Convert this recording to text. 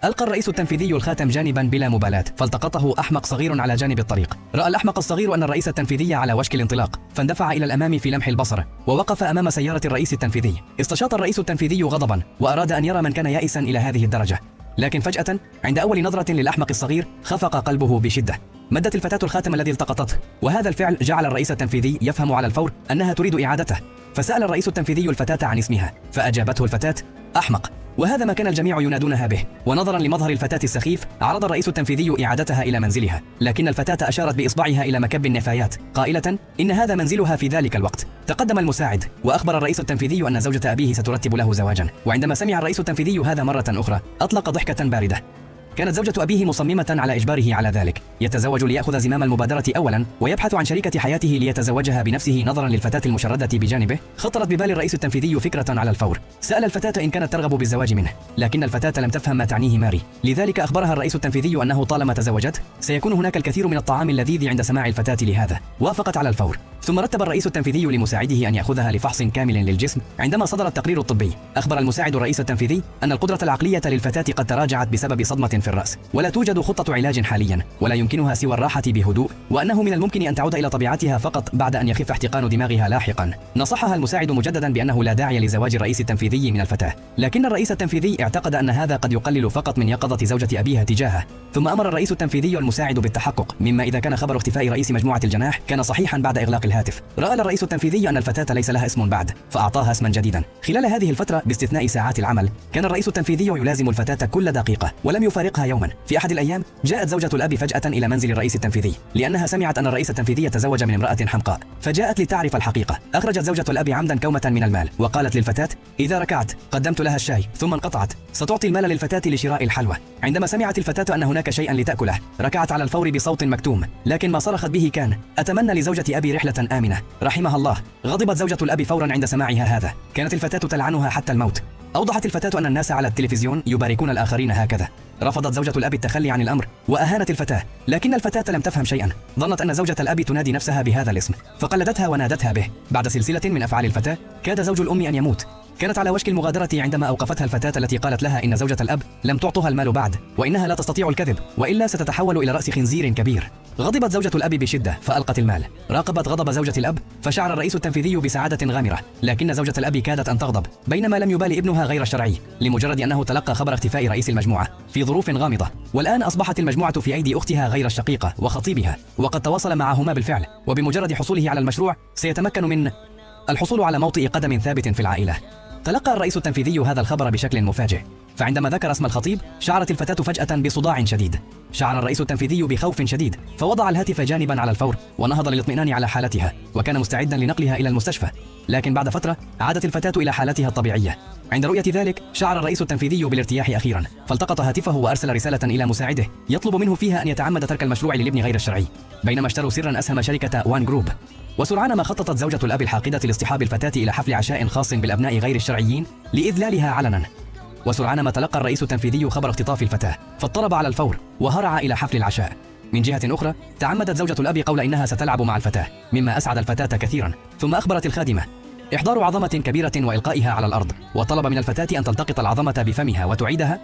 ألقى الرئيس التنفيذي الخاتم جانبا بلا مبالاة، فالتقطه أحمق صغير على جانب الطريق. رأى الأحمق الصغير أن الرئيس التنفيذي على وشك الانطلاق، فاندفع إلى الأمام في لمح البصر، ووقف أمام سيارة الرئيس التنفيذي. استشاط الرئيس التنفيذي غضبا، وأراد أن يرى من كان يائسا إلى هذه الدرجة. لكن فجأة عند أول نظرة للأحمق الصغير خفق قلبه بشدة. مدت الفتاة الخاتم الذي التقطته، وهذا الفعل جعل الرئيس التنفيذي يفهم على الفور أنها تريد إعادته. فسأل الرئيس التنفيذي الفتاة عن اسمها، فأجابته الفتاة أحمق، وهذا ما كان الجميع ينادونها به. ونظرا لمظهر الفتاة السخيف عرض الرئيس التنفيذي إعادتها إلى منزلها، لكن الفتاة أشارت بإصبعها إلى مكب النفايات قائلة إن هذا منزلها في ذلك الوقت. تقدم المساعد وأخبر الرئيس التنفيذي أن زوجة أبيه سترتب له زواجا، وعندما سمع الرئيس التنفيذي هذا مرة أخرى أطلق ضحكة باردة. كانت زوجة أبيه مصممة على إجباره على ذلك، يتزوج ليأخذ زمام المبادرة أولا ويبحث عن شريكة حياته ليتزوجها بنفسه نظرا للفتاة المشردة بجانبه. خطرت ببال الرئيس التنفيذي فكرة على الفور، سأل الفتاة إن كانت ترغب بالزواج منه، لكن الفتاة لم تفهم ما تعنيه ماري، لذلك أخبرها الرئيس التنفيذي أنه طالما تزوجت سيكون هناك الكثير من الطعام اللذيذ عند سماع الفتاة لهذا. وافقت على الفور، ثم رتب الرئيس التنفيذي لمساعده أن يأخذها لفحص كامل للجسم. عندما صدر التقرير الطبي أخبر المساعد الرئيس التنفيذي أن القدرة العقلية للفتاة قد تراجعت بسبب صدمة في الرأس، ولا توجد خطة علاج حاليا، ولا يمكنها سوى الراحة بهدوء، وأنه من الممكن أن تعود إلى طبيعتها فقط بعد أن يخف احتقان دماغها لاحقا. نصحها المساعد مجددا بأنه لا داعي لزواج الرئيس التنفيذي من الفتاة، لكن الرئيس التنفيذي اعتقد أن هذا قد يقلل فقط من يقظة زوجة أبيها تجاهه. ثم أمر الرئيس التنفيذي المساعد بالتحقق مما إذا كان خبر اختفاء رئيس مجموعة الجناح كان صحيحا بعد إغلاق الهاتف. رأى الرئيس التنفيذي أن الفتاة ليس لها اسم بعد، فأعطاها اسما جديدا. خلال هذه الفترة باستثناء ساعات العمل كان الرئيس التنفيذي يلازم الفتاة كل دقيقة ولم يفارقها يوما. في أحد الأيام جاءت زوجة الأب فجأة إلى منزل الرئيس التنفيذي لأنها سمعت أن الرئيس التنفيذي تزوج من امرأة حمقاء، فجاءت لتعرف الحقيقة. أخرجت زوجة الأب عمدا كومة من المال وقالت للفتاة إذا ركعت. قدمت لها الشاي ثم انقطعت، ستعطي المال للفتاة لشراء الحلوى. عندما سمعت الفتاة أن هناك شيئا لتأكله ركعت على الفور بصوت مكتوم، لكن ما صرخت به كان أتمنى لزوجة أبي رحلة آمنة رحمها الله. غضبت زوجة الأب فورا عند سماعها هذا، كانت الفتاة تلعنها حتى الموت. أوضحت الفتاة أن الناس على التلفزيون يباركون الآخرين هكذا. رفضت زوجة الأب التخلي عن الأمر وأهانت الفتاة، لكن الفتاة لم تفهم شيئا، ظنت أن زوجة الأب تنادي نفسها بهذا الاسم فقلدتها ونادتها به. بعد سلسلة من أفعال الفتاة كاد زوج الأم أن يموت. كانت على وشك المغادرة عندما أوقفتها الفتاة التي قالت لها إن زوجة الأب لم تعطها المال بعد، وإنها لا تستطيع الكذب وإلا ستتحول إلى رأس خنزير كبير. غضبت زوجة الأب بشدة فألقت المال. راقبت غضب زوجة الأب فشعر الرئيس التنفيذي بسعادة غامرة، لكن زوجة الأب كادت أن تغضب بينما لم يبالي ابنها غير الشرعي لمجرد أنه تلقى خبر اختفاء رئيس المجموعة في ظروف غامضة. والآن أصبحت المجموعة في أيدي أختها غير الشقيقة وخطيبها، وقد تواصل معهما بالفعل، وبمجرد حصوله على المشروع سيتمكن من الحصول على موطئ قدم ثابت في العائلة. تلقى الرئيس التنفيذي هذا الخبر بشكل مفاجئ، فعندما ذكر اسم الخطيب شعرت الفتاة فجأة بصداع شديد. شعر الرئيس التنفيذي بخوف شديد فوضع الهاتف جانبا على الفور ونهض للاطمئنان على حالتها، وكان مستعدا لنقلها إلى المستشفى. لكن بعد فترة عادت الفتاة إلى حالتها الطبيعية. عند رؤية ذلك شعر الرئيس التنفيذي بالارتياح أخيرا، فالتقط هاتفه وأرسل رسالة إلى مساعده يطلب منه فيها أن يتعمد ترك المشروع للابن غير الشرعي، بينما اشتروا سرا أسهم شركة وان جروب. وسرعان ما خططت زوجة الأب الحاقدة لاصطحاب الفتاة إلى حفل عشاء خاص بالأبناء غير الشرعيين لإذلالها علنا. وسرعان ما تلقى الرئيس التنفيذي خبر اختطاف الفتاة فاضطرب على الفور وهرع إلى حفل العشاء. من جهة أخرى تعمدت زوجة الأب قول إنها ستلعب مع الفتاة مما أسعد الفتاة كثيرا، ثم أخبرت الخادمة إحضار عظمة كبيرة وإلقائها على الأرض، وطلب من الفتاة أن تلتقط العظمة بفمها وتعيدها